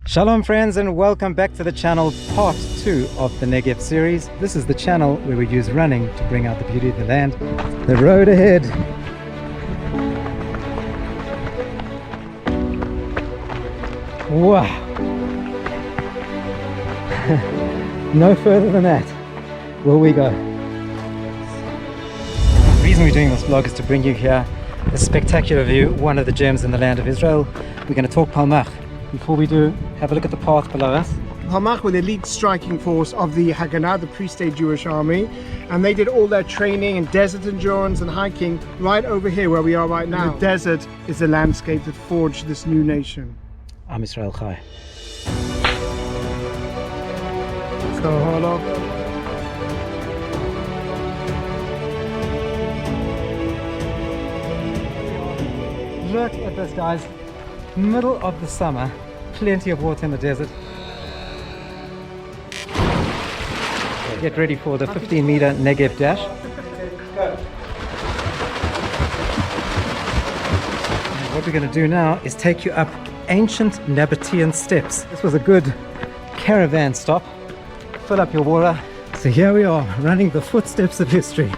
Shalom friends, and welcome back to the channel, part 2 of the Negev series. This is the channel where we use running to bring out the beauty of the land. The road ahead. Wow. No further than that will we go. The reason we're doing this vlog is to bring you here a spectacular view, one of the gems in the land of Israel. We're going to talk Palmach. Before we do, have a look at the path below us. Palmach were the elite striking force of the Haganah, the pre-state Jewish army, and they did all their training in desert endurance and hiking right over here where we are right now. The desert is the landscape that forged this new nation. Am Israel Chai. So hold on. Look at this, guys. Middle of the summer, plenty of water in the desert. Get ready for the 15-meter Negev dash. And what we're going to do now is take you up ancient Nabataean steps. This was a good caravan stop. Fill up your water. So here we are, running the footsteps of history.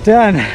Done.